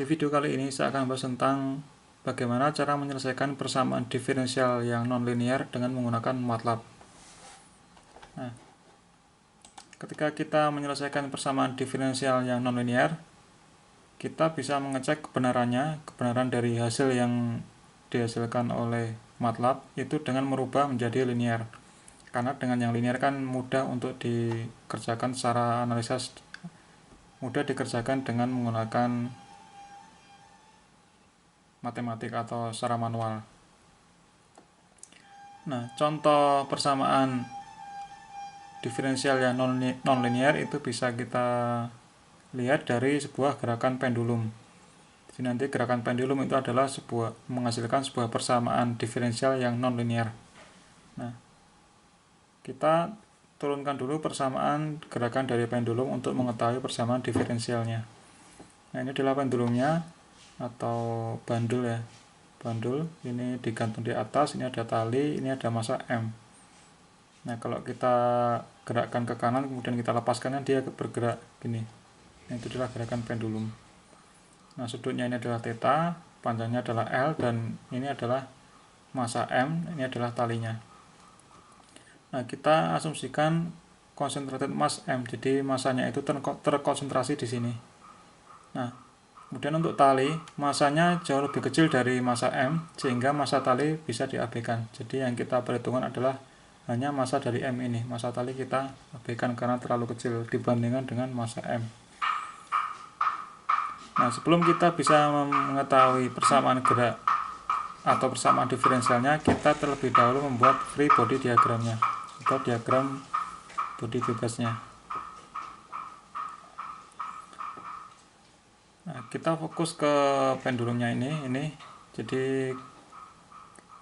Di video kali ini saya akan bahas tentang bagaimana cara menyelesaikan persamaan diferensial yang nonlinear dengan menggunakan MATLAB. Nah, ketika kita menyelesaikan persamaan diferensial yang nonlinear, kita bisa mengecek kebenaran dari hasil yang dihasilkan oleh MATLAB itu dengan merubah menjadi linear. Karena dengan yang linear kan mudah untuk dikerjakan secara analisis, mudah dikerjakan dengan menggunakan matematik atau secara manual. Nah, contoh persamaan diferensial yang nonlinear itu bisa kita lihat dari sebuah gerakan pendulum. Jadi nanti gerakan pendulum itu adalah menghasilkan sebuah persamaan diferensial yang nonlinear. Nah, kita turunkan dulu persamaan gerakan dari pendulum untuk mengetahui persamaan diferensialnya. Nah, ini adalah pendulumnya atau bandul ya. Bandul ini digantung di atas, ini ada tali, ini ada massa M. Nah, kalau kita gerakkan ke kanan kemudian kita lepaskannya, dia bergerak gini. Nah, itu adalah gerakan pendulum. Nah, sudutnya ini adalah theta, panjangnya adalah L, dan ini adalah massa M, ini adalah talinya. Nah, kita asumsikan concentrated mass M, jadi masanya itu terkonsentrasi di sini. Nah, kemudian untuk tali, masanya jauh lebih kecil dari massa M, sehingga massa tali bisa diabaikan. Jadi yang kita perhitungkan adalah hanya massa dari M ini. Massa tali kita abaikan karena terlalu kecil dibandingkan dengan massa M. Nah, sebelum kita bisa mengetahui persamaan gerak atau persamaan diferensialnya, kita terlebih dahulu membuat free body diagramnya atau diagram body bebasnya. Nah, kita fokus ke pendulumnya ini. Jadi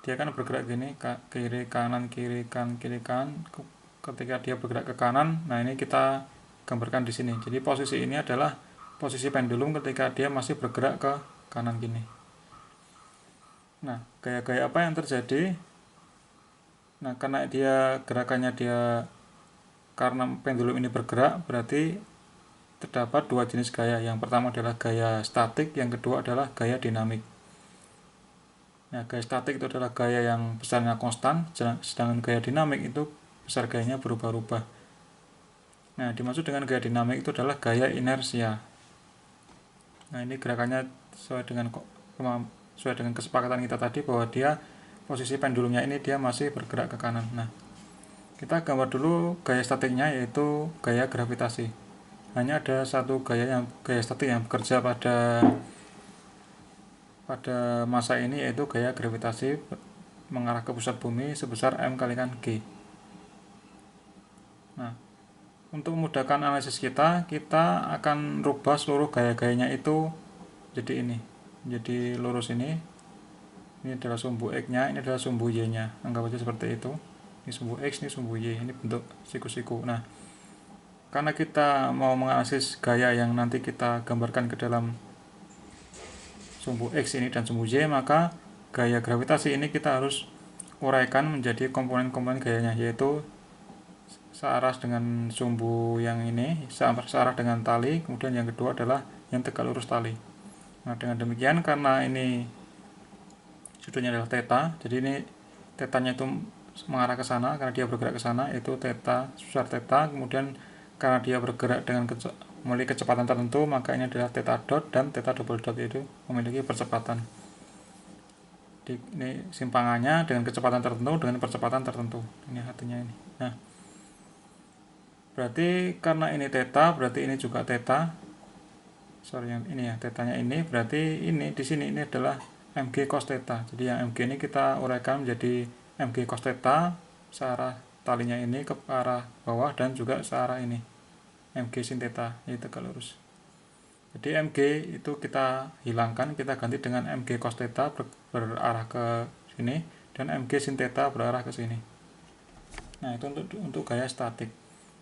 dia kan bergerak gini, kiri kanan kiri kanan kiri kanan. Ketika dia bergerak ke kanan, nah ini kita gambarkan di sini. Jadi posisi ini adalah posisi pendulum ketika dia masih bergerak ke kanan gini. Nah, gaya-gaya apa yang terjadi? Nah, karena gerakannya karena pendulum ini bergerak, berarti terdapat dua jenis gaya. Yang pertama adalah gaya statik, yang kedua adalah gaya dinamik. Nah, gaya statik itu adalah gaya yang besarnya konstan, sedangkan gaya dinamik itu besar gayanya berubah-ubah. Nah, dimaksud dengan gaya dinamik itu adalah gaya inersia. Nah, ini gerakannya sesuai dengan kesepakatan kita tadi bahwa posisi pendulumnya ini dia masih bergerak ke kanan. Nah, kita gambar dulu gaya statiknya, yaitu gaya gravitasi. Hanya ada satu gaya statik yang bekerja pada massa ini, yaitu gaya gravitasi mengarah ke pusat bumi sebesar M kali kan G. Nah, untuk memudahkan analisis kita akan rubah seluruh gaya-gayanya itu jadi ini. Jadi lurus ini adalah sumbu X-nya, ini adalah sumbu Y-nya. Anggap aja seperti itu. Ini sumbu X, ini sumbu Y, ini bentuk siku-siku. Nah, karena kita mau menganalisis gaya yang nanti kita gambarkan ke dalam sumbu X ini dan sumbu Y, maka gaya gravitasi ini kita harus uraikan menjadi komponen-komponen gayanya, yaitu searah dengan sumbu yang ini, searah dengan tali, kemudian yang kedua adalah yang tegak lurus tali. Nah, dengan demikian karena ini sudutnya adalah theta, jadi ini tetanya itu mengarah ke sana, karena dia bergerak ke sana, itu theta, sebesar theta. Kemudian karena dia bergerak dengan memiliki kecepatan tertentu, maka ini adalah theta dot, dan theta double dot itu memiliki percepatan. Ini simpangannya dengan kecepatan tertentu dengan percepatan tertentu. Ini artinya ini. Nah, berarti karena ini theta, berarti ini juga theta. Yang ini ya, tetanya ini, berarti ini di sini ini adalah mg cos theta. Jadi yang mg ini kita uraikan menjadi mg cos theta, searah talinya ini ke arah bawah, dan juga searah ini mg sin theta, ini tegak lurus. Jadi mg itu kita hilangkan, kita ganti dengan mg cos theta berarah ke sini, dan mg sin theta berarah ke sini. Nah, itu untuk gaya statik.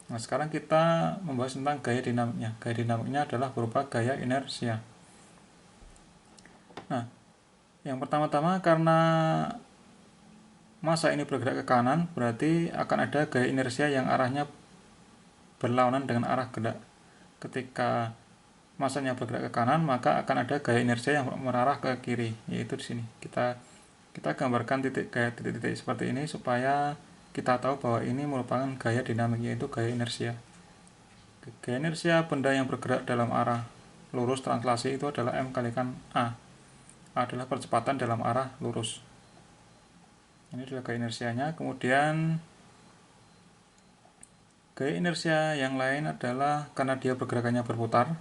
Nah, sekarang kita membahas tentang gaya dinamiknya. Gaya dinamiknya adalah berupa gaya inersia. Nah, yang pertama-tama karena massa ini bergerak ke kanan, berarti akan ada gaya inersia yang arahnya berlawanan dengan arah gerak. Ketika masanya bergerak ke kanan, maka akan ada gaya inersia yang mengarah ke kiri, yaitu di sini. Kita gambarkan titik-titik seperti ini supaya kita tahu bahwa ini merupakan gaya dinamik, yaitu gaya inersia. Gaya inersia benda yang bergerak dalam arah lurus translasi itu adalah M kalikan A. A adalah percepatan dalam arah lurus. Ini adalah gaya inersianya. Kemudian gaya inersia yang lain adalah karena dia pergerakannya berputar,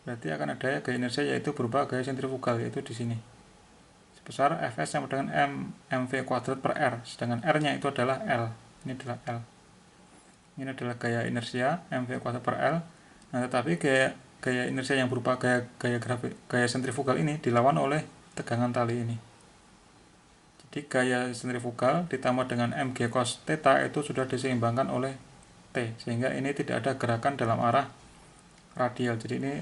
berarti akan ada gaya inersia yaitu berupa gaya sentrifugal, yaitu di sini. Sebesar Fs sama dengan mv kuadrat per R, sedangkan R-nya itu adalah L. Ini adalah L. Ini adalah gaya inersia mv kuadrat per L. Nah, tetapi gaya inersia yang berupa gaya sentrifugal ini dilawan oleh tegangan tali ini. Jadi gaya sentrifugal ditambah dengan mg cos theta itu sudah diseimbangkan oleh T, sehingga ini tidak ada gerakan dalam arah radial. Jadi ini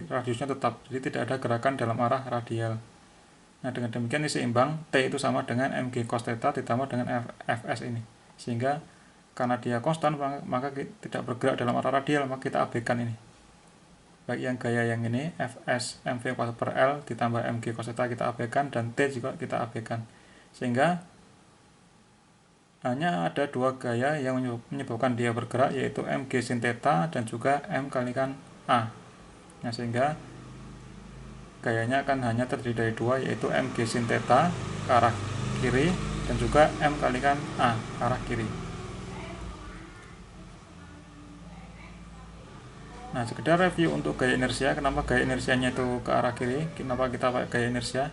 radiusnya tetap, jadi tidak ada gerakan dalam arah radial. Nah, dengan demikian ini seimbang, T itu sama dengan mg cos theta ditambah dengan Fs ini. Sehingga karena dia konstan, maka tidak bergerak dalam arah radial, maka kita abaikan ini. Baik yang gaya yang ini, Fs mv kuadrat per L ditambah mg cos theta kita abaikan, dan T juga kita abaikan. Sehingga hanya ada dua gaya yang menyebabkan dia bergerak, yaitu mg sin theta dan juga M kalikan A. Nah, sehingga gayanya akan hanya terdiri dari dua, yaitu mg sin theta ke arah kiri dan juga M kalikan A ke arah kiri. Nah, sekedar review untuk gaya inersia. Kenapa gaya inersianya itu ke arah kiri? Kenapa kita pakai gaya inersia?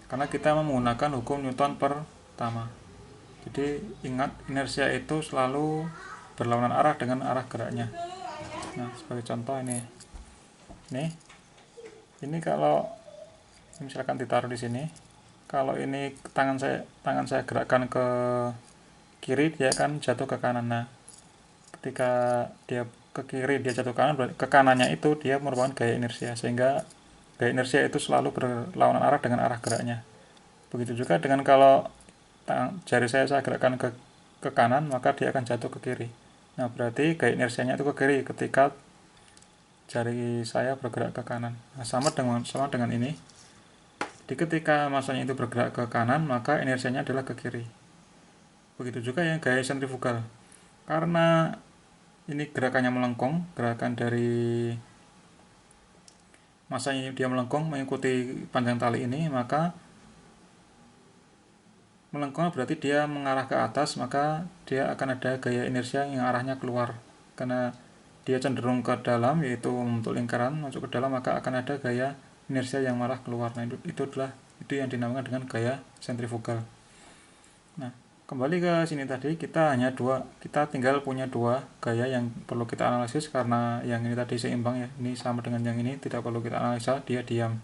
Karena kita menggunakan hukum Newton pertama. Jadi ingat, inersia itu selalu berlawanan arah dengan arah geraknya. Nah, sebagai contoh ini kalau misalkan ditaruh di sini, kalau ini tangan saya gerakkan ke kiri, dia akan jatuh ke kanan. Nah, ketika dia ke kiri dia jatuh ke kanan, berarti ke kanannya itu dia merupakan gaya inersia, sehingga gaya inersia itu selalu berlawanan arah dengan arah geraknya. Begitu juga dengan kalau jari saya gerakkan ke kanan, maka dia akan jatuh ke kiri. Nah, berarti gaya inersianya itu ke kiri ketika jari saya bergerak ke kanan. Nah, sama dengan ini. Jadi ketika masanya itu bergerak ke kanan, maka inersianya adalah ke kiri. Begitu juga yang gaya sentrifugal. Karena ini gerakannya melengkung, gerakan dari masanya dia melengkung mengikuti panjang tali ini, maka melengkung berarti dia mengarah ke atas, maka dia akan ada gaya inersia yang arahnya keluar. Karena dia cenderung ke dalam, yaitu membentuk lingkaran masuk ke dalam, maka akan ada gaya inersia yang mengarah keluar. Nah, itu yang dinamakan dengan gaya sentrifugal. Nah, kembali ke sini tadi, kita tinggal punya dua gaya yang perlu kita analisis, karena yang ini tadi seimbang ya, ini sama dengan yang ini, tidak perlu kita analisa, dia diam.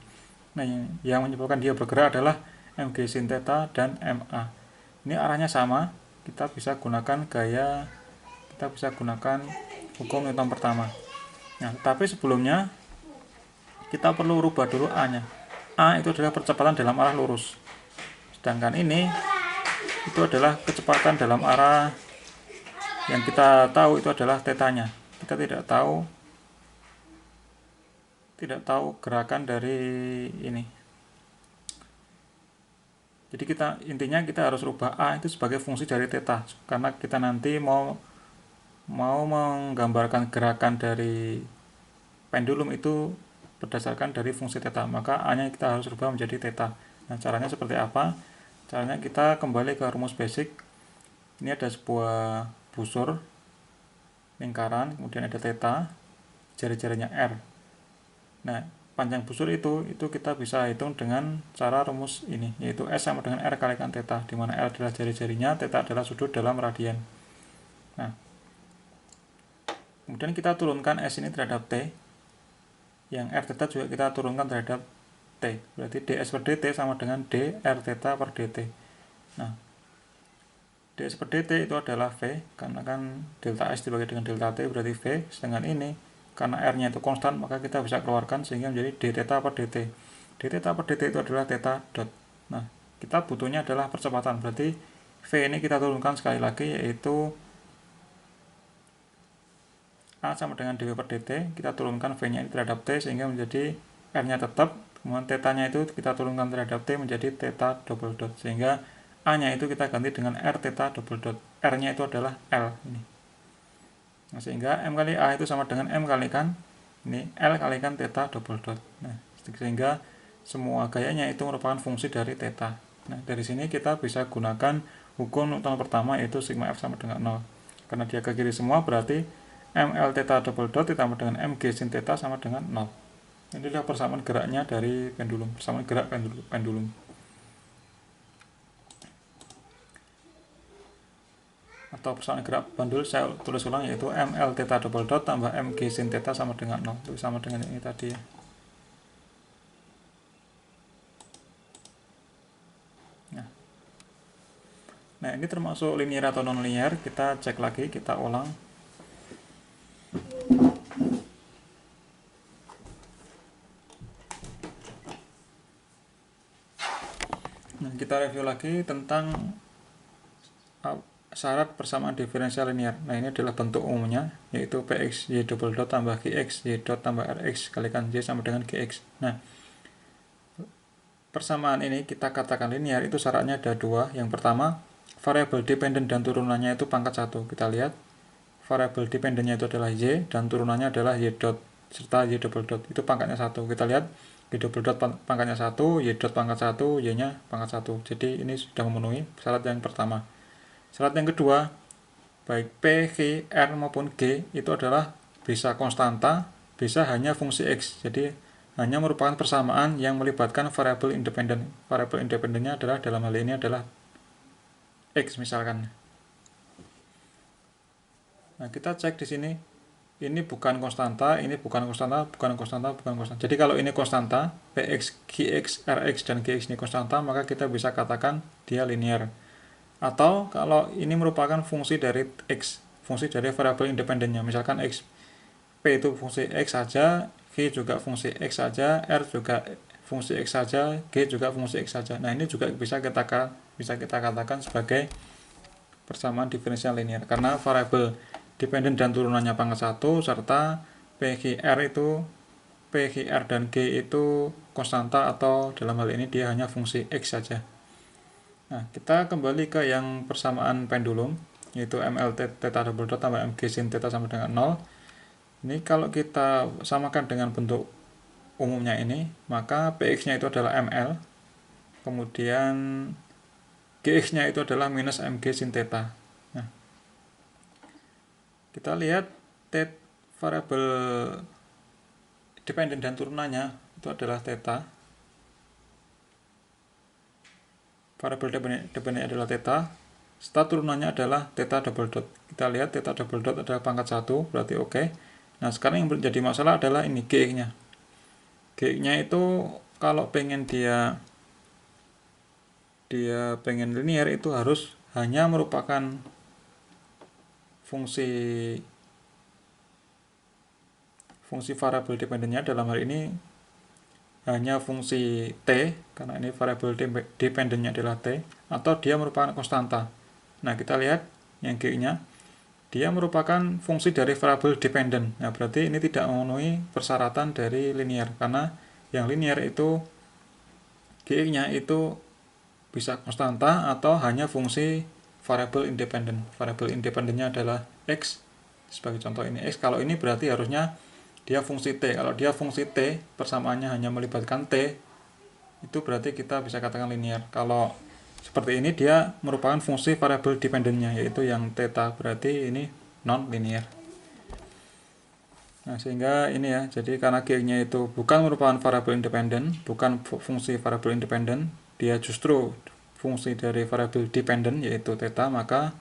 Nah, yang menyebabkan dia bergerak adalah mg sin theta dan ma. Ini arahnya sama, kita bisa gunakan hukum Newton pertama. Nah, tapi sebelumnya kita perlu rubah dulu A-nya. A itu adalah percepatan dalam arah lurus, sedangkan ini itu adalah kecepatan dalam arah yang kita tahu itu adalah tetanya. Kita tidak tahu gerakan dari ini. Jadi intinya kita harus rubah A itu sebagai fungsi dari theta, karena kita nanti mau menggambarkan gerakan dari pendulum itu berdasarkan dari fungsi theta, maka A-nya kita harus rubah menjadi theta. Nah, caranya seperti apa? Caranya kita kembali ke rumus basic. Ini ada sebuah busur lingkaran, kemudian ada theta, jari-jarinya R. Nah, panjang busur itu kita bisa hitung dengan cara rumus ini, yaitu S sama dengan R kalikan theta, di mana R adalah jari-jarinya, theta adalah sudut dalam radian. Nah, kemudian kita turunkan S ini terhadap T, yang R theta juga kita turunkan terhadap T, berarti ds per dt sama dengan dr theta per dt. Nah, ds per dt itu adalah V, karena kan delta S dibagi dengan delta T berarti V, sedangkan ini karena R-nya itu konstan, maka kita bisa keluarkan sehingga menjadi d theta per dt. D theta per dt itu adalah theta dot. Nah, kita butuhnya adalah percepatan, berarti V ini kita turunkan sekali lagi, yaitu A sama dengan dV per dt, kita turunkan V-nya ini terhadap T sehingga menjadi R-nya tetap, kemudian θ-nya itu kita turunkan terhadap T menjadi θ double dot, sehingga A-nya itu kita ganti dengan R θ double dot, R-nya itu adalah L ini. Nah, sehingga M kali A itu sama dengan M kalikan ini L kalikan θ double dot. Nah, sehingga semua gayanya itu merupakan fungsi dari θ. Nah, dari sini kita bisa gunakan hukum Newton pertama, yaitu sigma F sama dengan 0. Karena dia ke kiri semua, berarti ML θ double dot ditambah dengan MG sin θ sama dengan 0. Ini adalah persamaan geraknya dari pendulum, persamaan gerak pendulum. Atau persamaan gerak pendul saya tulis ulang, yaitu ML θ double dot tambah MG sin θ sama dengan 0. Itu sama dengan ini tadi ya. Nah, ini termasuk linear atau non linear, kita cek lagi, kita ulang. Nah, kita review lagi tentang syarat persamaan diferensial linear. Nah, ini adalah bentuk umumnya, yaitu Px y double dot tambah Gx y dot tambah Rx kalikan y sama dengan Gx. Nah, persamaan ini kita katakan linear, itu syaratnya ada dua. Yang pertama, variabel dependen dan turunannya itu pangkat 1. Kita lihat, variabel dependennya itu adalah y, dan turunannya adalah y dot serta y double dot, itu pangkatnya 1. Kita lihat, y double dot pangkatnya 1, y dot pangkat 1, y nya pangkat 1. Jadi ini sudah memenuhi syarat yang pertama. Syarat yang kedua, baik P, Q, R maupun G itu adalah bisa konstanta, bisa hanya fungsi X. Jadi hanya merupakan persamaan yang melibatkan variabel independen. Variabel independennya adalah, dalam hal ini adalah X misalkan. Nah, kita cek di sini. Ini bukan konstanta, ini bukan konstanta, bukan konstanta, bukan konstanta. Jadi kalau ini konstanta, Px, Qx, Rx, dan Gx ini konstanta, maka kita bisa katakan dia linear. Atau kalau ini merupakan fungsi dari X, fungsi dari variabel independennya. Misalkan X, P itu fungsi X saja, Q juga fungsi X saja, R juga fungsi X saja, G juga fungsi X saja. Nah, ini juga bisa kita katakan sebagai persamaan diferensial linear, karena variabel dependen dan turunannya pangkat 1, serta PQR itu, PQR dan G itu konstanta, atau dalam hal ini dia hanya fungsi X saja. Nah, kita kembali ke yang persamaan pendulum, yaitu ML θ double dot tambah MG sin θ sama dengan 0. Ini kalau kita samakan dengan bentuk umumnya ini, maka Px-nya itu adalah ML, kemudian Gx-nya itu adalah minus Mg sin θ. Nah, kita lihat variabel dependen dan turunannya itu adalah θ. Variabel dependennya adalah θ. Serta turunannya adalah θ double dot. Kita lihat θ double dot adalah pangkat 1, berarti oke. Nah, sekarang yang menjadi masalah adalah ini Gx-nya. Gx-nya itu kalau pengen dia pengen linear, itu harus hanya merupakan fungsi variabel dependennya, dalam hal ini hanya fungsi T, karena ini variabel dependennya adalah T, atau dia merupakan konstanta. Nah, kita lihat yang G-nya, dia merupakan fungsi dari variabel dependen. Nah, berarti ini tidak memenuhi persyaratan dari linear, karena yang linear itu G-nya itu bisa konstanta atau hanya fungsi variabel independen. Variabel independennya adalah X, sebagai contoh ini X. Kalau ini berarti harusnya dia fungsi T. Kalau dia fungsi T, persamaannya hanya melibatkan T, itu berarti kita bisa katakan linear. Kalau seperti ini, dia merupakan fungsi variabel dependennya, yaitu yang θ, berarti ini non linear. Nah, sehingga ini ya, jadi karena G-nya itu bukan merupakan variabel independen, bukan fungsi variabel independen, dia justru fungsi dari variabel dependen, yaitu θ, maka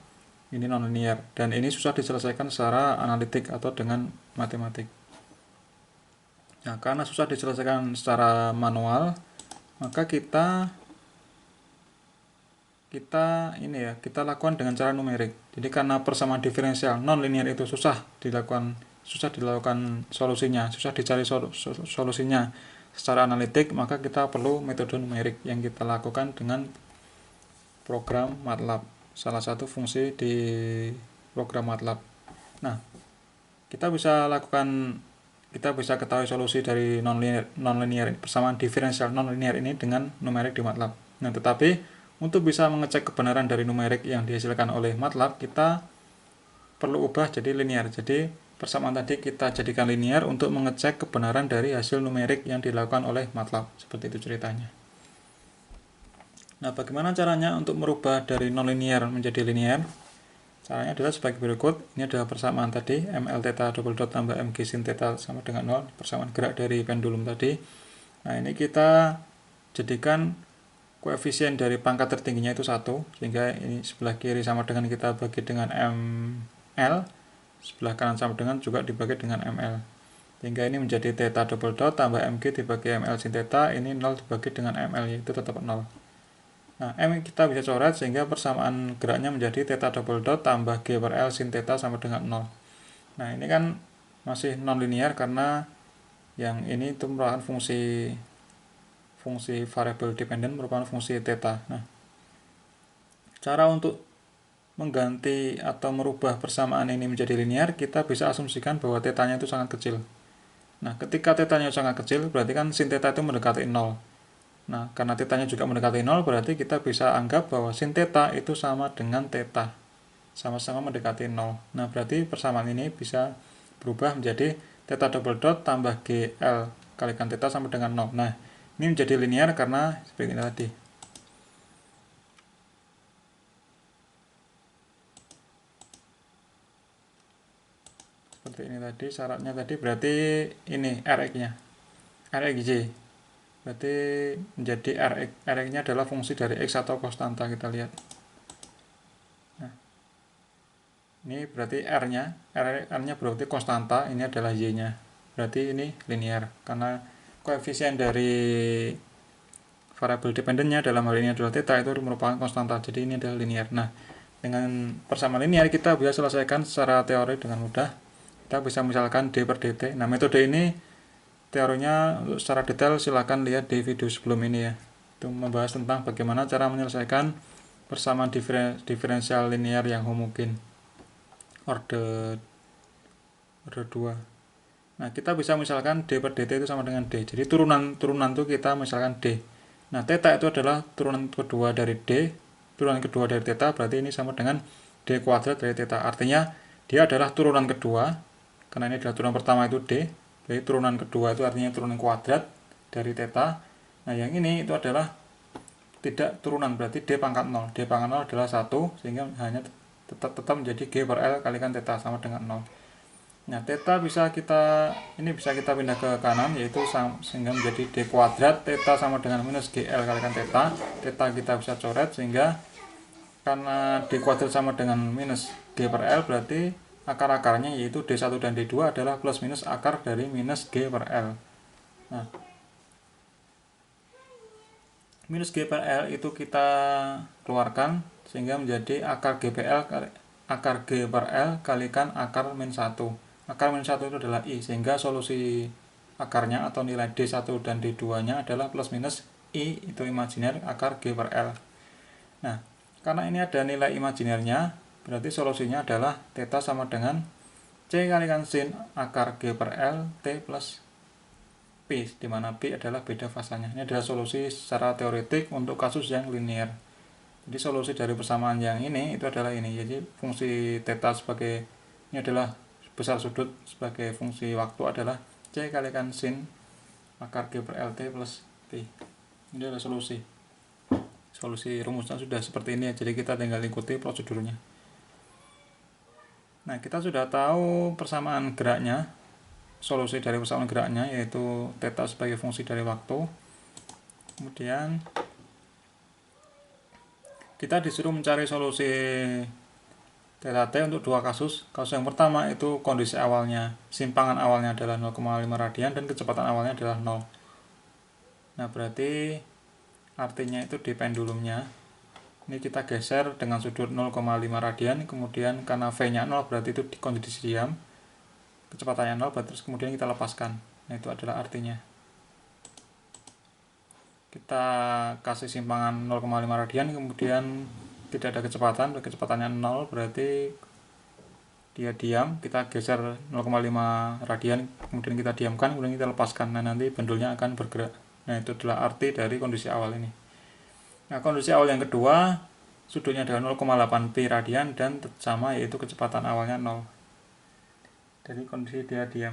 ini non linear, dan ini susah diselesaikan secara analitik atau dengan matematik. Nah, karena susah diselesaikan secara manual, maka kita lakukan dengan cara numerik. Jadi karena persamaan diferensial non linear itu susah dilakukan solusinya, susah dicari solusinya secara analitik, maka kita perlu metode numerik yang kita lakukan dengan program MATLAB, salah satu fungsi di program MATLAB. Nah, kita bisa ketahui solusi dari nonlinear persamaan diferensial nonlinear ini dengan numerik di MATLAB. Nah, tetapi untuk bisa mengecek kebenaran dari numerik yang dihasilkan oleh MATLAB, kita perlu ubah jadi linear. Jadi persamaan tadi kita jadikan linear untuk mengecek kebenaran dari hasil numerik yang dilakukan oleh MATLAB. Seperti itu ceritanya. Nah, bagaimana caranya untuk merubah dari nonlinear menjadi linear? Caranya adalah sebagai berikut. Ini adalah persamaan tadi, ml theta double dot tambah mg sin theta sama dengan 0, persamaan gerak dari pendulum tadi. Nah, ini kita jadikan koefisien dari pangkat tertingginya itu 1, sehingga ini sebelah kiri sama dengan kita bagi dengan ml, sebelah kanan sama dengan juga dibagi dengan ml. Sehingga ini menjadi theta double dot tambah mg dibagi ml sin theta, ini 0 dibagi dengan ml, yaitu tetap 0. Nah, M kita bisa coret sehingga persamaan geraknya menjadi theta double dot tambah G per L sin theta sama dengan 0. Nah, ini kan masih nonlinear karena yang ini itu merupakan fungsi variable dependent, merupakan fungsi theta. Nah, cara untuk mengganti atau merubah persamaan ini menjadi linear, kita bisa asumsikan bahwa tetanya itu sangat kecil. Nah, ketika tetanya sangat kecil, berarti kan sin theta itu mendekati 0. Nah, karena tetanya juga mendekati 0, berarti kita bisa anggap bahwa sin theta itu sama dengan theta. Sama-sama mendekati 0. Nah, berarti persamaan ini bisa berubah menjadi theta double dot tambah GL kalikan theta sama dengan 0. Nah, ini menjadi linear karena seperti ini tadi. Seperti ini tadi, syaratnya tadi berarti ini Rx-nya. Rxj. Berarti menjadi Rx-nya adalah fungsi dari X atau konstanta, kita lihat. Nah, ini berarti R-nya berarti konstanta, ini adalah Y-nya. Berarti ini linear, karena koefisien dari variabel dependentnya dalam hal ini adalah theta itu merupakan konstanta, jadi ini adalah linear. Nah, dengan persamaan linear kita bisa selesaikan secara teori dengan mudah. Kita bisa misalkan D per dt. Nah, metode ini teorinya untuk secara detail silahkan lihat di video sebelum ini ya. Itu membahas tentang bagaimana cara menyelesaikan persamaan diferensial linear yang homogen order 2. Nah, kita bisa misalkan D per dt itu sama dengan D. Jadi turunan itu kita misalkan D. Nah, theta itu adalah turunan kedua dari D, turunan kedua dari theta, berarti ini sama dengan D kuadrat dari theta. Artinya dia adalah turunan kedua, karena ini adalah turunan pertama itu D. Jadi turunan kedua itu artinya turunan kuadrat dari theta. Nah, yang ini itu adalah tidak turunan, berarti D pangkat 0. D pangkat 0 adalah 1, sehingga hanya tetap menjadi G per L kalikan theta sama dengan 0. Nah, theta bisa kita pindah ke kanan, yaitu sehingga menjadi D kuadrat theta sama dengan minus GL kalikan theta. Theta kita bisa coret, sehingga karena D kuadrat sama dengan minus G per L, berarti akar-akarnya yaitu D1 dan D2 adalah plus minus akar dari minus G per L. Nah, minus G per L itu kita keluarkan sehingga menjadi akar G per L kalikan akar min 1. Akar min 1 itu adalah I, sehingga solusi akarnya atau nilai D1 dan D2 nya adalah plus minus I, itu imajiner akar G per L. Nah, karena ini ada nilai imajinernya, berarti solusinya adalah theta sama dengan C kalikan sin akar G per L T plus P, di mana P adalah beda fasanya. Ini adalah solusi secara teoretik untuk kasus yang linear. Jadi solusi dari persamaan yang ini itu adalah ini. Jadi fungsi theta sebagai ini adalah besar sudut sebagai fungsi waktu adalah C kalikan sin akar G per L T plus P. Ini adalah solusi. Solusi rumusnya sudah seperti ini ya. Jadi kita tinggal ikuti prosedurnya. Nah, kita sudah tahu persamaan geraknya, solusi dari persamaan geraknya yaitu theta sebagai fungsi dari waktu. Kemudian kita disuruh mencari solusi theta t untuk dua kasus. Kasus yang pertama itu kondisi awalnya, simpangan awalnya adalah 0,5 radian dan kecepatan awalnya adalah 0. Nah, berarti artinya itu di pendulumnya ini kita geser dengan sudut 0,5 radian, kemudian karena V-nya 0 berarti itu di kondisi diam, kecepatannya 0, berarti terus kemudian kita lepaskan. Nah, itu adalah artinya. Kita kasih simpangan 0,5 radian, kemudian tidak ada kecepatan, kecepatannya 0, berarti dia diam, kita geser 0,5 radian, kemudian kita diamkan, kemudian kita lepaskan. Nah, nanti pendulnya akan bergerak. Nah, itu adalah arti dari kondisi awal ini. Nah, kondisi awal yang kedua, sudutnya adalah 0,8 pi radian dan sama, yaitu kecepatan awalnya 0. Jadi kondisi dia diam.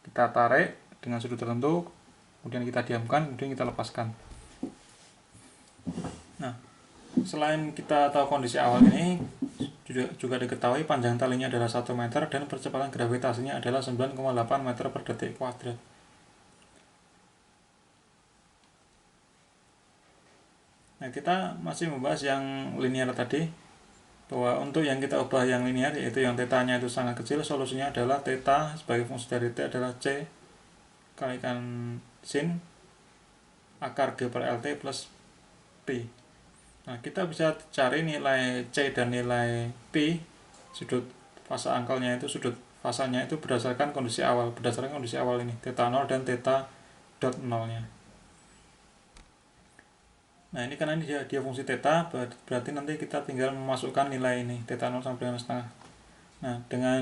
Kita tarik dengan sudut tertentu, kemudian kita diamkan, kemudian kita lepaskan. Nah, selain kita tahu kondisi awal ini, juga diketahui panjang talinya adalah 1 meter dan percepatan gravitasinya adalah 9,8 meter per detik kuadrat. Nah, kita masih membahas yang linear tadi, bahwa untuk yang kita ubah yang linear, yaitu yang θ-nya itu sangat kecil, solusinya adalah θ sebagai fungsi dari T adalah C kalikan sin akar G per LT plus Pi. Nah, kita bisa cari nilai C dan nilai Pi, sudut fase angkelnya itu, sudut fasanya itu berdasarkan kondisi awal ini, θ0 dan θ.0 nya. Nah, ini karena dia fungsi θ, berarti nanti kita tinggal memasukkan nilai ini, θ0 sama dengan setengah. Nah, dengan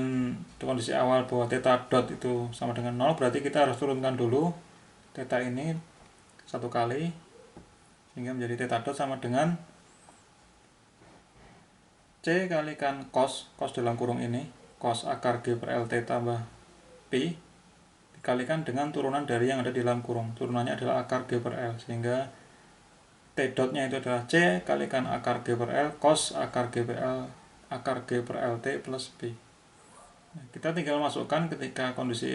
kondisi awal bahwa θ dot itu sama dengan 0, berarti kita harus turunkan dulu θ ini satu kali, sehingga menjadi θ dot sama dengan C kalikan cos dalam kurung ini, cos akar G per LT tambah Pi, dikalikan dengan turunan dari yang ada di dalam kurung. Turunannya adalah akar G per L, sehingga T dotnya itu adalah C kalikan akar G per L cos akar G per L akar G per LT plus Pi. Nah, kita tinggal masukkan ketika kondisi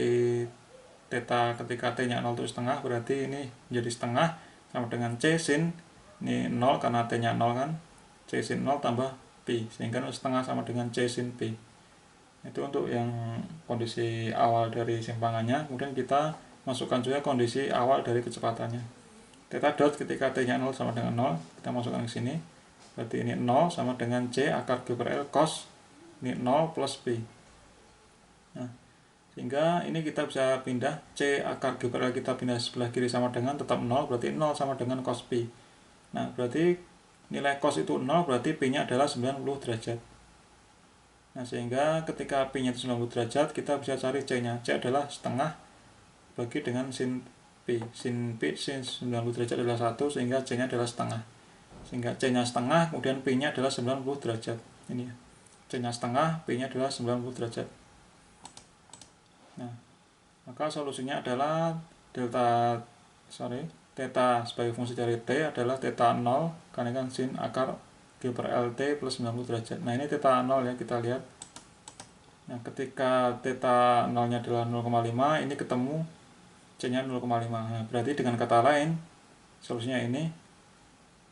θ ketika T-nya 0 itu setengah, berarti ini menjadi setengah sama dengan C sin, ini 0 karena T-nya 0 kan, C sin 0 tambah Pi, sehingga setengah sama dengan C sin Pi. Itu untuk yang kondisi awal dari simpangannya. Kemudian kita masukkan juga kondisi awal dari kecepatannya. θ dot ketika T-nya 0 sama dengan 0, kita masukkan ke sini. Berarti ini 0 sama dengan C akar G per L cos ini 0 plus Pi. Nah, sehingga ini kita bisa pindah C akar G per L, kita pindah sebelah kiri sama dengan tetap 0, berarti 0 sama dengan cos Pi. Nah, berarti nilai cos itu 0, berarti Pi-nya adalah 90 derajat. Nah, sehingga ketika Pi-nya itu 90 derajat, kita bisa cari C-nya. C adalah setengah bagi dengan sin Pi. Sin 90 derajat adalah 1, sehingga C-nya adalah setengah. Sehingga C-nya setengah, kemudian Pi-nya adalah 90 derajat. Ini ya. C-nya setengah, Pi-nya adalah 90 derajat. Nah, maka solusinya adalah θ sebagai fungsi dari T adalah θ0 kalikan sin akar G per LT plus 90 derajat. Nah, ini θ0 ya, kita lihat. Nah, ketika θ0 nya adalah 0,5, ini ketemu C nya 0,5. Nah, berarti dengan kata lain solusinya ini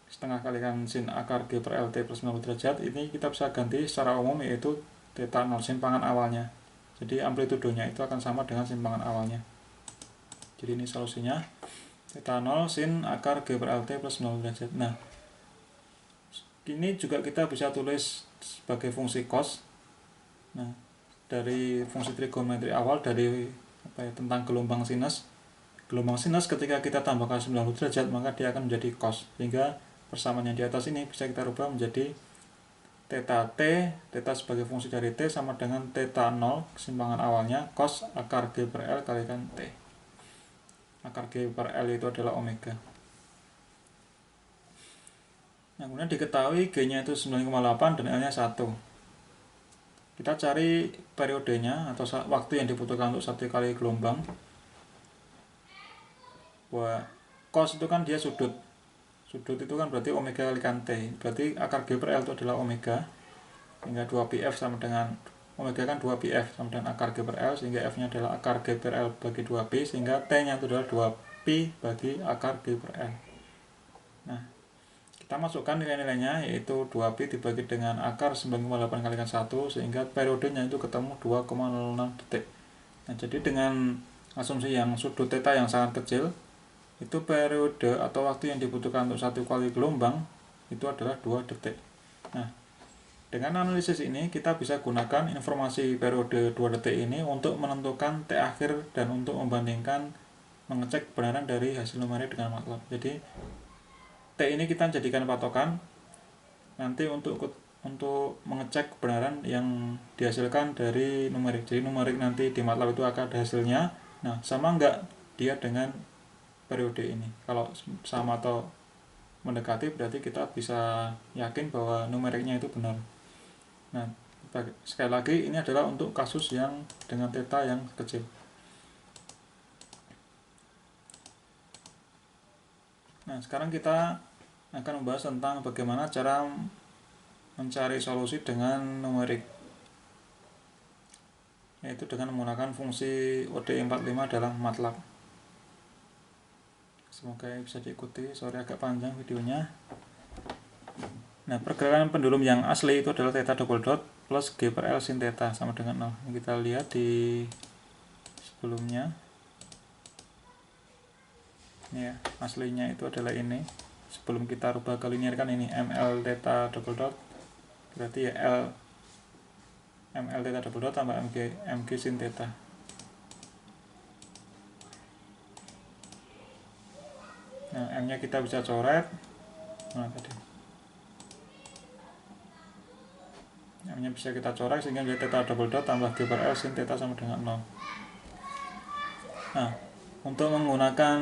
setengah kalikan sin akar G per LT plus 90 derajat. Ini kita bisa ganti secara umum, yaitu θ0 simpangan awalnya. Jadi amplitudenya itu akan sama dengan simpangan awalnya. Jadi ini solusinya, θ0 sin akar G per LT plus 90 derajat. Nah, ini juga kita bisa tulis sebagai fungsi cos. Nah, dari fungsi trigonometri awal, dari tentang gelombang sinus. Gelombang sinus ketika kita tambahkan 90 derajat, maka dia akan menjadi cos. Sehingga persamaan yang di atas ini bisa kita rubah menjadi θt, θ sebagai fungsi dari T sama dengan θ0 simpangan awalnya cos akar G per L kalikan T. Akar G per L itu adalah omega. Nah, kemudian diketahui G-nya itu 9,8 dan L-nya 1. Kita cari periodenya atau waktu yang dibutuhkan untuk satu kali gelombang. Wah, cos itu kan dia sudut. Sudut itu kan berarti omega kalikan T. Berarti akar G per L itu adalah omega. Sehingga 2πf sama dengan omega kan 2πf sama dengan akar G per L, sehingga F-nya adalah akar G per L bagi 2pi, sehingga T-nya itu adalah 2pi bagi akar G per L. Nah, kita masukkan nilai-nilainya, yaitu 2pi dibagi dengan akar 9,8 kalikan 1, sehingga periodenya itu ketemu 2,06 detik. Nah, jadi dengan asumsi yang sudut θ yang sangat kecil, itu periode atau waktu yang dibutuhkan untuk satu kali gelombang itu adalah 2 detik. Nah, dengan analisis ini kita bisa gunakan informasi periode 2 detik ini untuk menentukan T akhir dan untuk membandingkan, mengecek kebenaran dari hasil numerik dengan MATLAB. Jadi T ini kita jadikan patokan. Nanti untuk untuk mengecek kebenaran yang dihasilkan dari numerik. Jadi numerik nanti di MATLAB itu akan ada hasilnya. Nah, sama enggak dia dengan periode ini? Kalau sama atau mendekati, berarti kita bisa yakin bahwa numeriknya itu benar. Nah, sekali lagi ini adalah untuk kasus yang dengan theta yang kecil. Nah, sekarang kita akan membahas tentang bagaimana cara mencari solusi dengan numerik, yaitu dengan menggunakan fungsi ODE45 dalam MATLAB. Semoga bisa diikuti, sorry agak panjang videonya. Nah, pergerakan pendulum yang asli itu adalah theta double dot plus G per L sin theta sama dengan 0. Yang kita lihat di sebelumnya. Ini ya, aslinya itu adalah ini. Sebelum kita rubah ke linear kan ini ML theta double dot. Berarti ya ML theta double dot tambah MG sin theta. Nah, M-nya kita bisa coret. Nah, tadi M-nya bisa kita coret sehingga menjadi theta double dot tambah G per L sin theta sama dengan 0. Nah, untuk menggunakan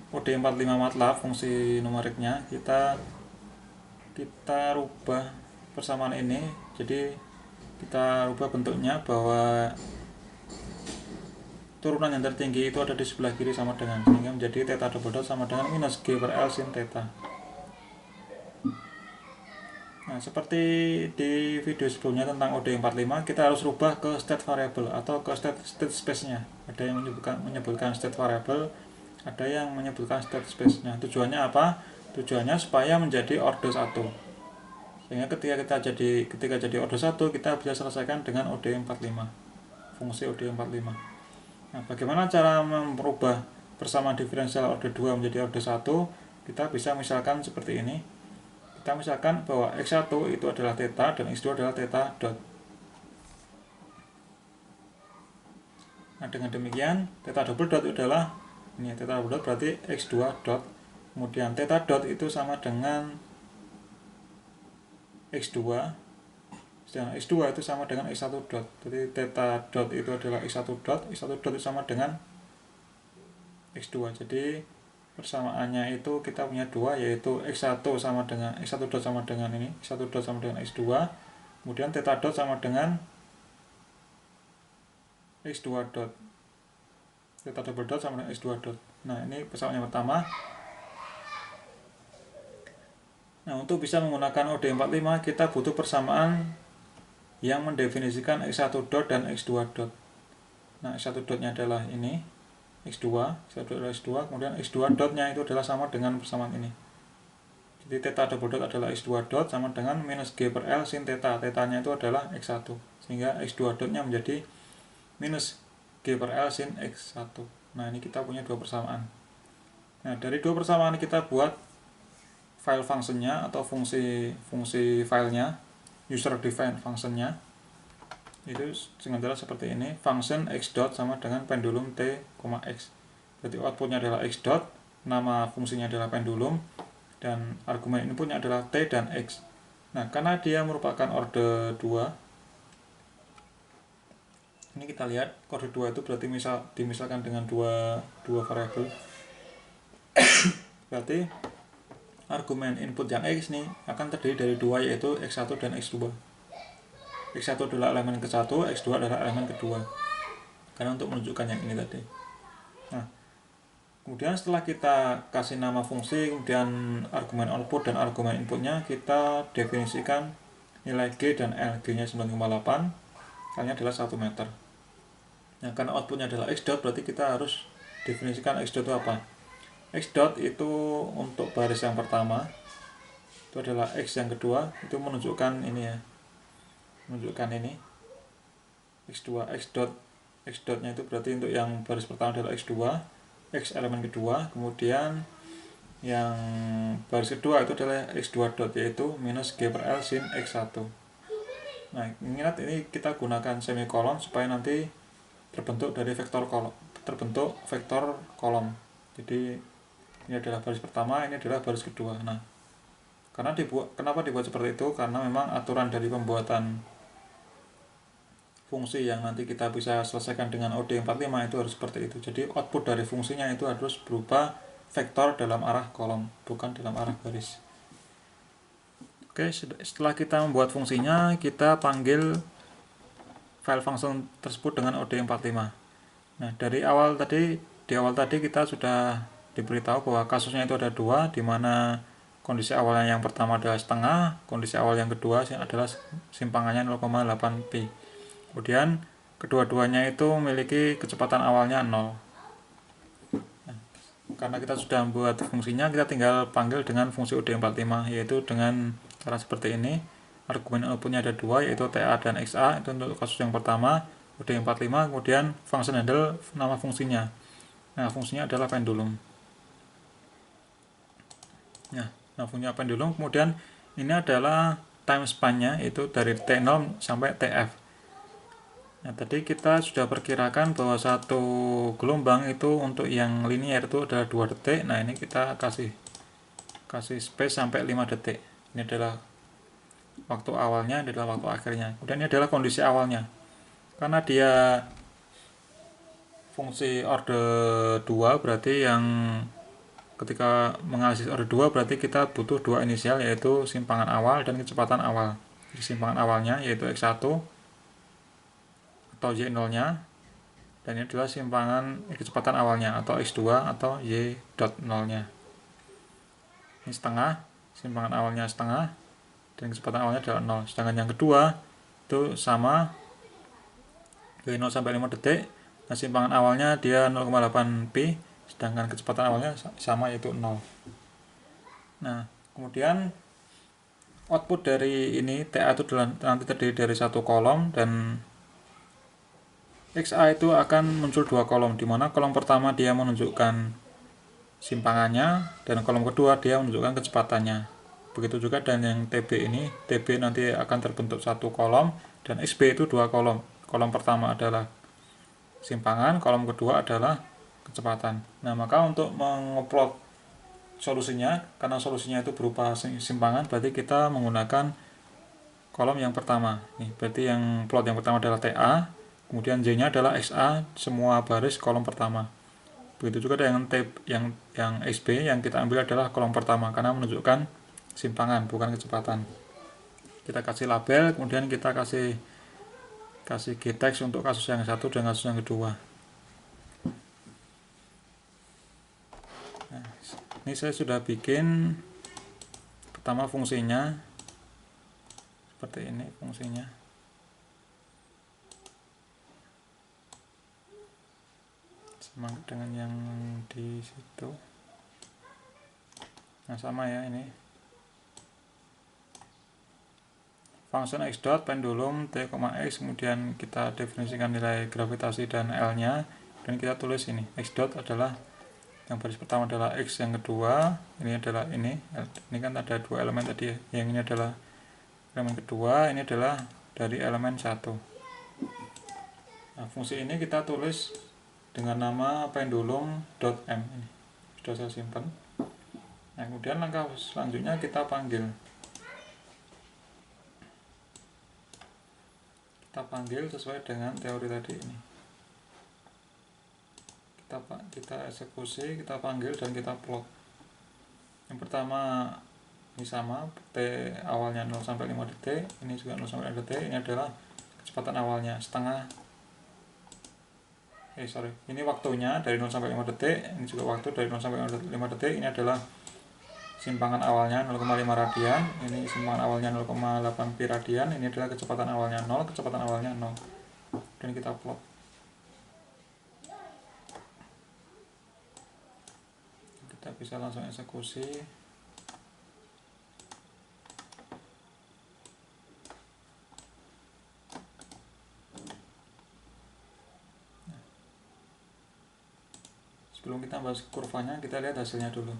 ODE45 MATLAB fungsi numeriknya kita rubah persamaan ini. Jadi kita rubah bentuknya bahwa turunan yang tertinggi itu ada di sebelah kiri sama dengan, sehingga menjadi theta double dot sama dengan minus G per L sin theta. Nah, seperti di video sebelumnya tentang ODE45, kita harus rubah ke state variable atau ke state space-nya. Ada yang menyebutkan state variable, ada yang menyebutkan state space-nya. Tujuannya apa? Tujuannya supaya menjadi order 1. Sehingga ketika jadi order 1, kita bisa selesaikan dengan ODE45. Fungsi ODE45. Nah, bagaimana cara merubah persamaan diferensial order 2 menjadi order 1? Kita bisa misalkan seperti ini. Kita misalkan bahwa X1 itu adalah theta dan X2 adalah theta dot. Nah, dengan demikian theta double dot adalah ini, theta double dot berarti X2 dot. Kemudian theta dot itu sama dengan X2. Sedangkan X2 itu sama dengan X1 dot. Jadi theta dot itu adalah X1 dot, X1 dot itu sama dengan X2. Jadi persamaannya itu kita punya dua, yaitu X1 sama dengan X1 dot sama dengan ini, X1 dot sama dengan X2. Kemudian theta dot sama dengan X2 dot. Theta double dot sama dengan X2 dot. Nah, ini persamaan yang pertama. Nah, untuk bisa menggunakan ODE45 kita butuh persamaan yang mendefinisikan X1 dot dan X2 dot. Nah, X1 dotnya adalah ini X2, X1 adalah X2, kemudian X2 dotnya itu adalah sama dengan persamaan ini. Jadi theta double dot adalah X2 dot sama dengan minus G per L sin theta. Theta-nya itu adalah X1, sehingga X2 dotnya menjadi minus G per L sin X1. Nah, ini kita punya dua persamaan. Nah, dari dua persamaan ini kita buat file functionnya atau fungsi filenya, user defined functionnya. Itu dengan cara seperti ini, function x dot sama dengan pendulum t, x. Berarti outputnya adalah x dot, nama fungsinya adalah pendulum, dan argumen inputnya adalah t dan x. Nah, karena dia merupakan order 2, ini kita lihat order 2 itu berarti dimisalkan dengan dua variabel. Berarti argumen input yang x ini akan terdiri dari dua, yaitu x1 dan x2. X1 adalah elemen ke-1, X2 adalah elemen kedua. Karena untuk menunjukkan yang ini tadi. Nah, kemudian setelah kita kasih nama fungsi, kemudian argumen output dan argumen inputnya, kita definisikan nilai G dan L. G-nya 9,8, L-nya adalah 1 meter. Nah, karena outputnya adalah X dot, berarti kita harus definisikan X dot itu apa? X dot itu untuk baris yang pertama, itu adalah X yang kedua, itu menunjukkan ini ya. Menunjukkan ini X2, X dotnya itu berarti untuk yang baris pertama adalah X2, X elemen kedua, kemudian yang baris kedua itu adalah X2 dot, yaitu minus G per L sin X1. Nah, ingat ini kita gunakan semikolon supaya nanti terbentuk dari vektor kolom. Jadi ini adalah baris pertama, ini adalah baris kedua. Nah, Kenapa dibuat seperti itu? Karena memang aturan dari pembuatan fungsi yang nanti kita bisa selesaikan dengan OD45 itu harus seperti itu. Jadi output dari fungsinya itu harus berupa vektor dalam arah kolom, bukan dalam arah garis. Oke, setelah kita membuat fungsinya, kita panggil file function tersebut dengan OD45. Nah, di awal tadi kita sudah diberitahu bahwa kasusnya itu ada dua, di mana kondisi awalnya yang pertama adalah setengah, kondisi awal yang kedua adalah simpangannya 0,8pi. Kemudian kedua-duanya itu memiliki kecepatan awalnya 0. Nah, karena kita sudah membuat fungsinya, kita tinggal panggil dengan fungsi OD45, yaitu dengan cara seperti ini. Argumen outputnya ada dua, yaitu TA dan XA, itu untuk kasus yang pertama, OD45, kemudian function handle nama fungsinya. Nah, fungsinya adalah pendulum. Nah, fungsinya pendulum, kemudian ini adalah time span-nya, itu dari T0 sampai TF. Nah, tadi kita sudah perkirakan bahwa satu gelombang itu untuk yang linear itu adalah 2 detik. Nah, ini kita kasih space sampai 5 detik. Ini adalah waktu awalnya, ini adalah waktu akhirnya. Kemudian ini adalah kondisi awalnya. Karena dia fungsi order 2, berarti yang ketika menganalisis order 2 berarti kita butuh dua inisial, yaitu simpangan awal dan kecepatan awal. Jadi simpangan awalnya yaitu X1 atau Y0-nya, dan ini adalah simpangan kecepatan awalnya atau X2 atau Y.0-nya. Ini setengah, simpangan awalnya setengah, dan kecepatan awalnya adalah 0. Sedangkan yang kedua itu sama, dari 0 sampai 5 detik. Nah, simpangan awalnya dia 0,8pi, sedangkan kecepatan awalnya sama, yaitu 0. Nah, kemudian output dari ini TA itu nanti terdiri dari satu kolom, dan XA itu akan muncul dua kolom, di mana kolom pertama dia menunjukkan simpangannya, dan kolom kedua dia menunjukkan kecepatannya. Begitu juga dan yang TB ini, TB nanti akan terbentuk satu kolom, dan XB itu dua kolom. Kolom pertama adalah simpangan, kolom kedua adalah kecepatan. Nah, maka untuk mengeplot solusinya, karena solusinya itu berupa simpangan, berarti kita menggunakan kolom yang pertama. Nih, berarti yang plot yang pertama adalah TA, kemudian J-nya adalah XA, semua baris kolom pertama. Begitu juga dengan yang XB, yang kita ambil adalah kolom pertama karena menunjukkan simpangan, bukan kecepatan. Kita kasih label, kemudian kita kasih Gtext untuk kasus yang satu dan kasus yang kedua. Nah, ini saya sudah bikin pertama fungsinya seperti ini fungsinya. Sama dengan yang di situ. Nah, sama ya ini. Function x dot pendulum t, x, kemudian kita definisikan nilai gravitasi dan L-nya, dan kita tulis ini x dot adalah yang baris pertama adalah x, yang kedua ini adalah ini kan ada dua elemen tadi ya. Yang ini adalah elemen kedua, ini adalah dari elemen 1. Nah, fungsi ini kita tulis dengan nama pendulum.m, ini sudah saya simpan. Nah, kemudian langkah selanjutnya kita panggil sesuai dengan teori tadi ini. Kita eksekusi, kita panggil, dan kita plot. Yang pertama ini sama, T awalnya 0 sampai 5 detik, ini juga 0 sampai 5 detik, ini adalah kecepatan awalnya setengah. Ini waktunya dari 0 sampai 5 detik, ini juga waktu dari 0 sampai 5 detik, ini adalah simpangan awalnya 0,5 radian, ini simpangan awalnya 0,8 pi radian, ini adalah kecepatan awalnya 0, kecepatan awalnya 0. Dan kita plot. Kita bisa langsung eksekusi. Sebelum kita bahas kurvanya, kita lihat hasilnya dulu.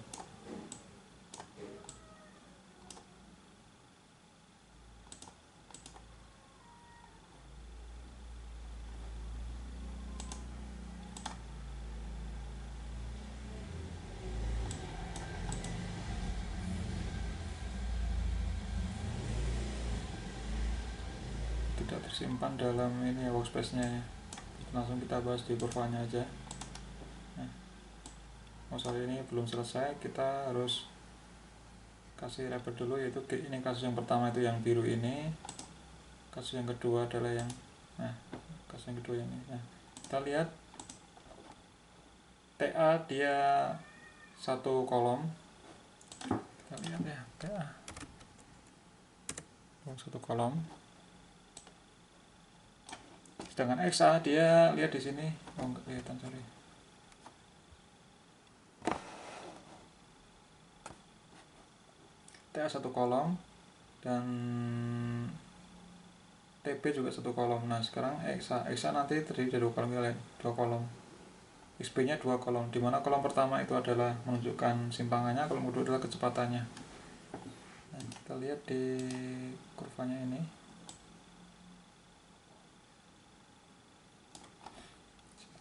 simpan dalam ini ya, workspace-nya ya. Langsung kita bahas di kurvanya aja. Nah, masalah ini belum selesai, kita harus kasih refer dulu, yaitu ini kasus yang pertama itu yang biru ini, kasus yang kedua adalah yang kasus yang kedua ini. Nah, kita lihat TA dia satu kolom, kita lihat ya, TA satu kolom, sedangkan XA dia lihat di sini, nggak kelihatan, sorry. TA satu kolom dan TB juga satu kolom. Nah, sekarang XA nanti terdiri dari dua kolom. XB nya dua kolom, dimana kolom pertama itu adalah menunjukkan simpangannya, kolom kedua adalah kecepatannya. Nah, kita lihat di kurvanya ini,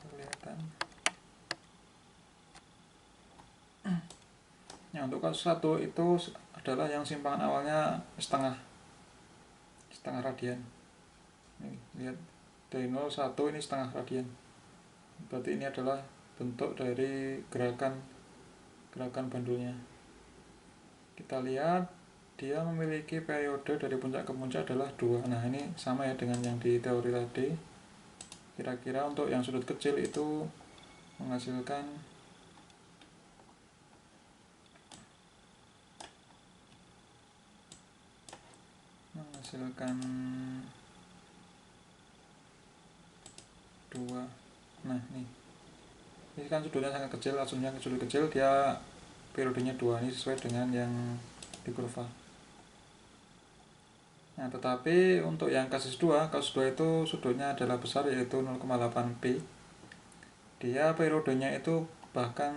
kelihatan. Nah, untuk kasus 1 itu adalah yang simpangan awalnya setengah radian. Ini, lihat dari 0,1 ini setengah radian. Berarti ini adalah bentuk dari gerakan bandulnya. Kita lihat dia memiliki periode dari puncak ke puncak adalah 2. Nah, ini sama ya dengan yang di teori tadi. Kira-kira untuk yang sudut kecil itu menghasilkan menghasilkan 2. Nah, ini kan sudutnya sangat kecil, asumsinya sudut kecil, dia periodenya 2. Ini sesuai dengan yang di kurva. Nah, tetapi untuk yang kasus 2 itu sudutnya adalah besar, yaitu 0,8 pi. Dia periodenya itu bahkan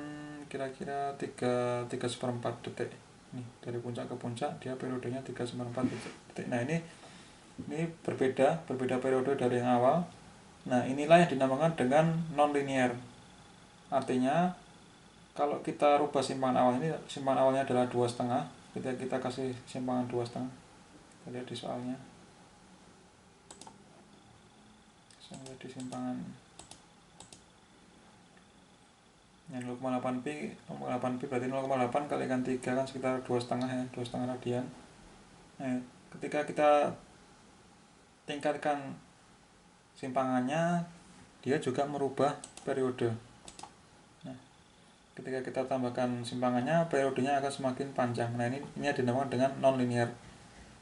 kira-kira 3/4 detik. Nih, dari puncak ke puncak dia periodenya 3/4 detik. Nah, ini berbeda periode dari yang awal. Nah, inilah yang dinamakan dengan non-linear. Artinya kalau kita rubah simpangan awal ini, simpangan awalnya adalah 2,5, ketika kita kasih simpangan 2,5, kita lihat di soalnya, saya di simpangan yang 0,8 pi berarti 0,8 kalikan 3 kan sekitar 2,5 ya, 2,5 radian. Nah, ketika kita tingkatkan simpangannya, dia juga merubah periode. Nah, ketika kita tambahkan simpangannya, periodenya akan semakin panjang. Nah, ini dinamakan dengan non-linear.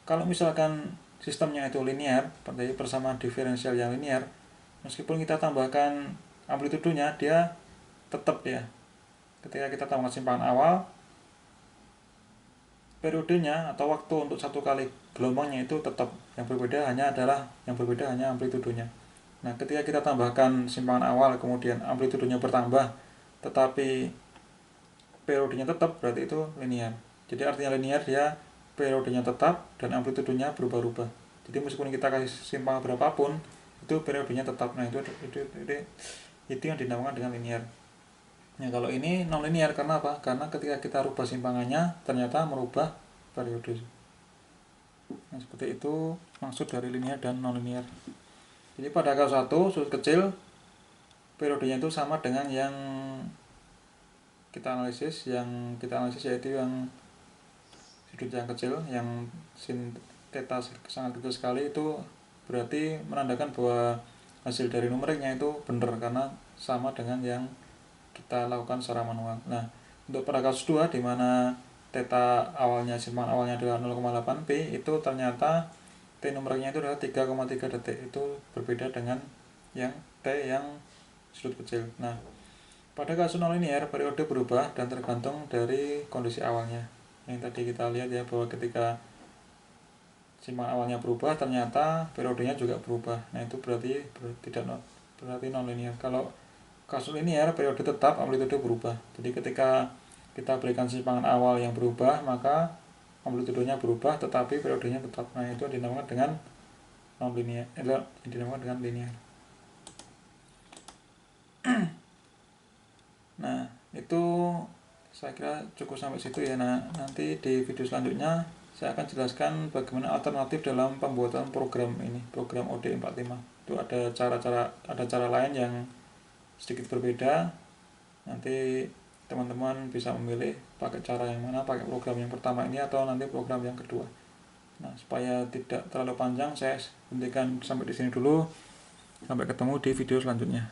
Kalau misalkan sistemnya itu linear, berarti persamaan diferensial yang linear, meskipun kita tambahkan amplitudenya, dia tetap ya. Ketika kita tambahkan simpangan awal, periodenya atau waktu untuk satu kali gelombangnya itu tetap. Yang berbeda hanya amplitudenya. Nah, ketika kita tambahkan simpangan awal kemudian amplitudenya bertambah tetapi periodenya tetap, berarti itu linear. Jadi artinya linear, dia periodenya tetap dan amplitudenya berubah-ubah. Jadi meskipun kita kasih simpangan berapapun, itu periodenya tetap. Nah, itu yang dinamakan dengan linear. Nah, kalau ini non linear karena apa? Karena ketika kita rubah simpangannya ternyata merubah periode. Nah, seperti itu maksud dari linear dan non linear. Jadi pada kasus 1 sudut kecil, periodenya itu sama dengan yang kita analisis yaitu yang sudut yang kecil, yang sin theta sangat kecil sekali. Itu berarti menandakan bahwa hasil dari numeriknya itu benar karena sama dengan yang kita lakukan secara manual. Nah, untuk pada kasus 2 di mana theta awalnya, simpangan awalnya adalah 0,8 pi, itu ternyata T numeriknya itu adalah 3,3 detik. Itu berbeda dengan yang T yang sudut kecil. Nah, pada kasus nonlinear, periode berubah dan tergantung dari kondisi awalnya. Yang tadi kita lihat ya, bahwa ketika simpangan awalnya berubah, ternyata periodenya juga berubah. Nah, itu berarti nonlinear. Kalau kasus linear, periode tetap, amplitude berubah. Jadi ketika kita berikan simpangan awal yang berubah, maka amplitudenya berubah tetapi periodenya tetap. Nah, itu dinamakan dengan non-linear, dinamakan dengan linear. Nah, itu saya kira cukup sampai situ ya. Nah, nanti di video selanjutnya saya akan jelaskan bagaimana alternatif dalam pembuatan program ini, program OD45. Itu ada cara lain yang sedikit berbeda. Nanti teman-teman bisa memilih pakai cara yang mana, pakai program yang pertama ini atau nanti program yang kedua. Nah, supaya tidak terlalu panjang, saya hentikan sampai di sini dulu. Sampai ketemu di video selanjutnya.